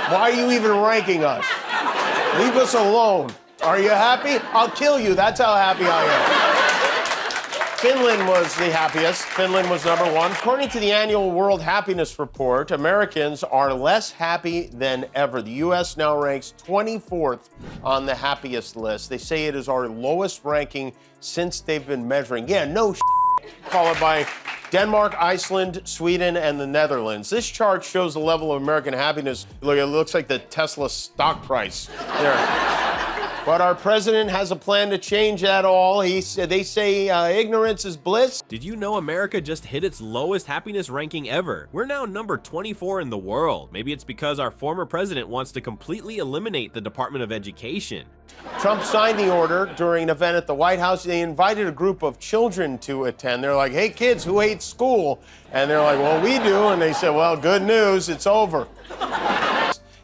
Why are you even ranking us? Leave us alone. Are you happy? I'll kill you. That's how happy I am. Finland was the happiest. Finland was number one. According to the annual World Happiness Report, Americans are less happy than ever. The U.S. now ranks 24th on the happiest list. They say it is our lowest ranking since they've been measuring. Yeah, no followed by Denmark, Iceland, Sweden, and the Netherlands. This chart shows the level of American happiness. Look, it looks like the Tesla stock price there. But our president has a plan to change that all. They say ignorance is bliss. Did you know America just hit its lowest happiness ranking ever? We're now number 24 in the world. Maybe it's because our former president wants to completely eliminate the Department of Education. Trump signed the order during an event at the White House. They invited a group of children to attend. They're like, hey, kids, who hates school? And they're like, well, we do. And they said, well, good news, it's over.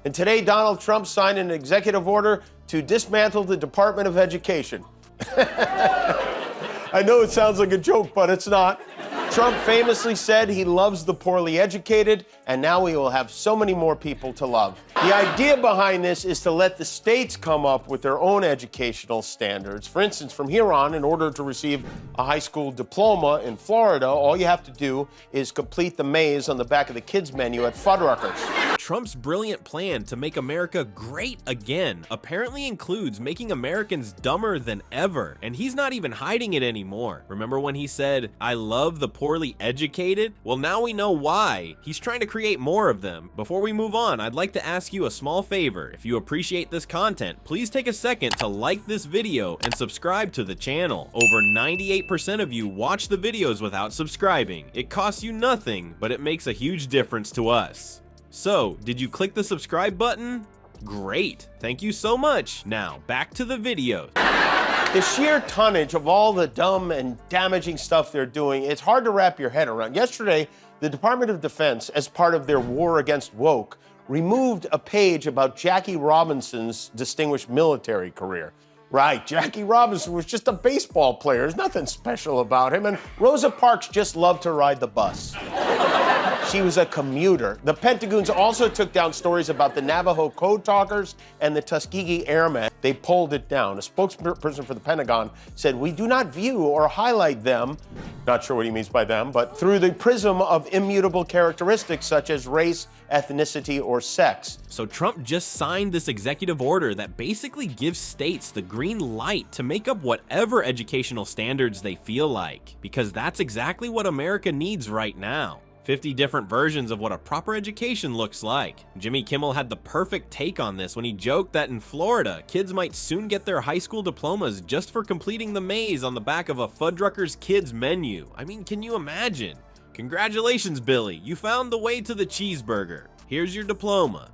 And today, Donald Trump signed an executive order to dismantle the Department of Education. I know it sounds like a joke, but it's not. Trump famously said he loves the poorly educated, and now we will have so many more people to love. The idea behind this is to let the states come up with their own educational standards. For instance, from here on, in order to receive a high school diploma in Florida, all you have to do is complete the maze on the back of the kids menu at Fuddruckers. Trump's brilliant plan to make America great again apparently includes making Americans dumber than ever, and he's not even hiding it anymore. Remember when he said, I love the poorly educated? Well, now we know why. He's trying to create more of them. Before we move on, I'd like to ask you a small favor. If you appreciate this content, please take a second to like this video and subscribe to the channel. Over 98% of you watch the videos without subscribing. It costs you nothing, but it makes a huge difference to us. So, did you click the subscribe button? Great, thank you so much. Now, back to the video. The sheer tonnage of all the dumb and damaging stuff they're doing, it's hard to wrap your head around. Yesterday, the Department of Defense, as part of their war against woke, removed a page about Jackie Robinson's distinguished military career. Right, Jackie Robinson was just a baseball player. There's nothing special about him. And Rosa Parks just loved to ride the bus. She was a commuter. The Pentagoons also took down stories about the Navajo code talkers and the Tuskegee Airmen. They pulled it down. A spokesperson for the Pentagon said, we do not view or highlight them, not sure what he means by them, but through the prism of immutable characteristics such as race, ethnicity, or sex. So Trump just signed this executive order that basically gives states the green light to make up whatever educational standards they feel like, because that's exactly what America needs right now. 50 different versions of what a proper education looks like. Jimmy Kimmel had the perfect take on this when he joked that in Florida, kids might soon get their high school diplomas just for completing the maze on the back of a Fuddruckers kids menu. I mean, can you imagine? Congratulations, Billy, you found the way to the cheeseburger. Here's your diploma.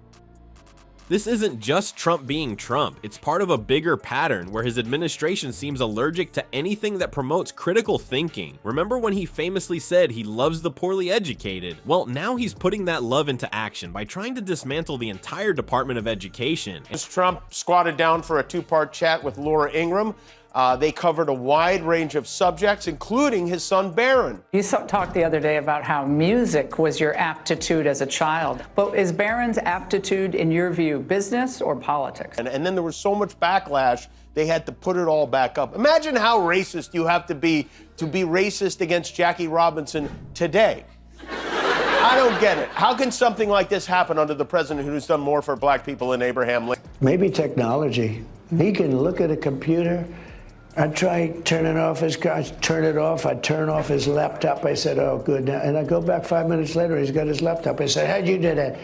This isn't just Trump being Trump, it's part of a bigger pattern where his administration seems allergic to anything that promotes critical thinking. Remember when he famously said he loves the poorly educated? Well, now he's putting that love into action by trying to dismantle the entire Department of Education. Trump squatted down for a two-part chat with Laura Ingraham. They covered a wide range of subjects, including his son, Barron. You talked the other day about how music was your aptitude as a child. But is Barron's aptitude, in your view, business or politics? And then there was so much backlash, they had to put it all back up. Imagine how racist you have to be racist against Jackie Robinson today. I don't get it. How can something like this happen under the president who's done more for black people than Abraham Lincoln? Maybe technology. He can look at a computer. I'd try turning off his car, I'd turn it off, I'd turn off his laptop. I said, oh, good. And I go back 5 minutes later, he's got his laptop. I said, how'd you do that?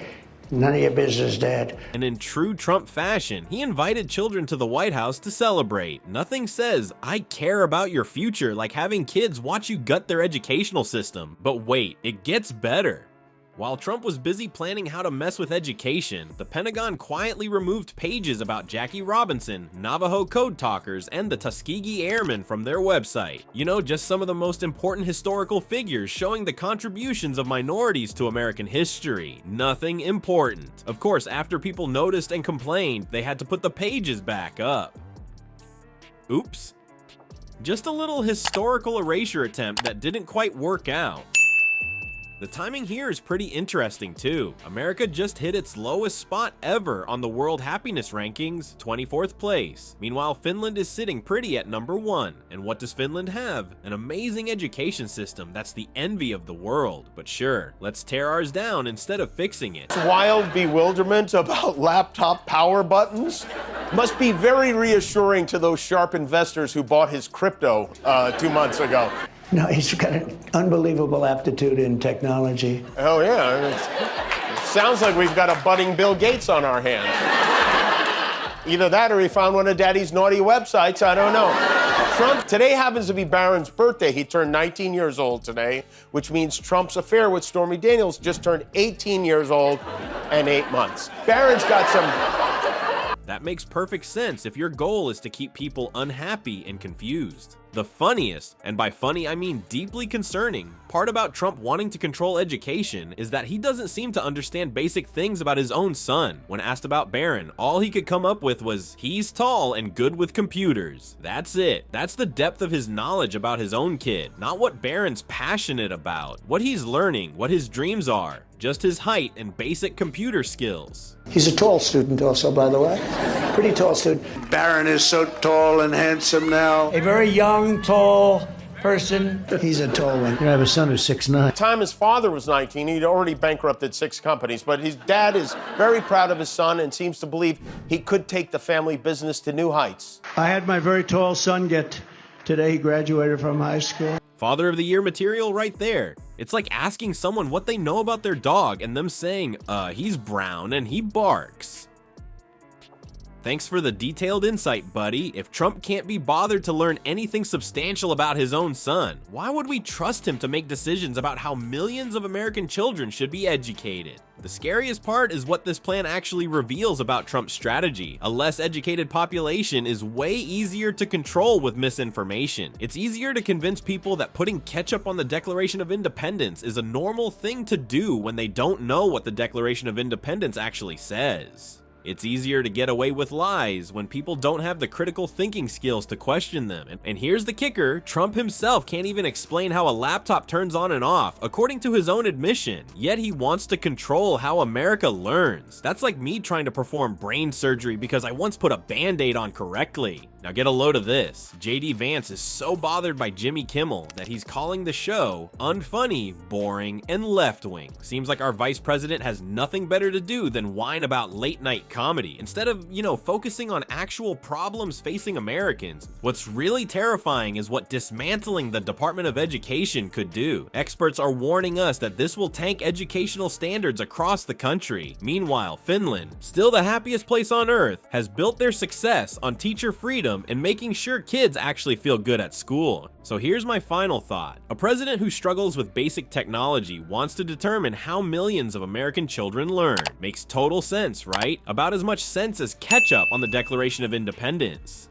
None of your business, Dad. And in true Trump fashion, he invited children to the White House to celebrate. Nothing says, I care about your future, like having kids watch you gut their educational system. But wait, it gets better. While Trump was busy planning how to mess with education, the Pentagon quietly removed pages about Jackie Robinson, Navajo code talkers, and the Tuskegee Airmen from their website. You know, just some of the most important historical figures showing the contributions of minorities to American history. Nothing important. Of course, after people noticed and complained, they had to put the pages back up. Oops. Just a little historical erasure attempt that didn't quite work out. The timing here is pretty interesting too. America just hit its lowest spot ever on the World Happiness Rankings, 24th place. Meanwhile, Finland is sitting pretty at number 1. And what does Finland have? An amazing education system that's the envy of the world. But sure, let's tear ours down instead of fixing it. Wild bewilderment about laptop power buttons must be very reassuring to those sharp investors who bought his crypto 2 months ago. No, he's got an unbelievable aptitude in technology. Oh, yeah. It sounds like we've got a budding Bill Gates on our hands. Either that or he found one of Daddy's naughty websites. I don't know. Trump, today happens to be Barron's birthday. He turned 19 years old today, which means Trump's affair with Stormy Daniels just turned 18 years old and 8 months. Barron's got some... That makes perfect sense if your goal is to keep people unhappy and confused. The funniest, and by funny I mean deeply concerning, part about Trump wanting to control education is that he doesn't seem to understand basic things about his own son. When asked about Barron, all he could come up with was, he's tall and good with computers. That's it. That's the depth of his knowledge about his own kid, not what Barron's passionate about, what he's learning, what his dreams are. Just his height and basic computer skills. He's a tall student also, by the way. Pretty tall student. Barron is so tall and handsome now. A very young, tall person. He's a tall one. I have a son who's 6'9". By the time his father was 19, he'd already bankrupted 6 companies, but his dad is very proud of his son and seems to believe he could take the family business to new heights. I had my very tall son today he graduated from high school. Father of the Year material right there. It's like asking someone what they know about their dog and them saying, he's brown and he barks. Thanks for the detailed insight, buddy. If Trump can't be bothered to learn anything substantial about his own son, why would we trust him to make decisions about how millions of American children should be educated? The scariest part is what this plan actually reveals about Trump's strategy. A less educated population is way easier to control with misinformation. It's easier to convince people that putting ketchup on the Declaration of Independence is a normal thing to do when they don't know what the Declaration of Independence actually says. It's easier to get away with lies when people don't have the critical thinking skills to question them. And here's the kicker, Trump himself can't even explain how a laptop turns on and off, according to his own admission. Yet he wants to control how America learns. That's like me trying to perform brain surgery because I once put a Band-Aid on correctly. Now get a load of this. JD Vance is so bothered by Jimmy Kimmel that he's calling the show unfunny, boring, and left-wing. Seems like our vice president has nothing better to do than whine about late-night comedy instead of, focusing on actual problems facing Americans. What's really terrifying is what dismantling the Department of Education could do. Experts are warning us that this will tank educational standards across the country. Meanwhile, Finland, still the happiest place on earth, has built their success on teacher freedom and making sure kids actually feel good at school. So here's my final thought. A president who struggles with basic technology wants to determine how millions of American children learn. Makes total sense, right? About as much sense as ketchup on the Declaration of Independence.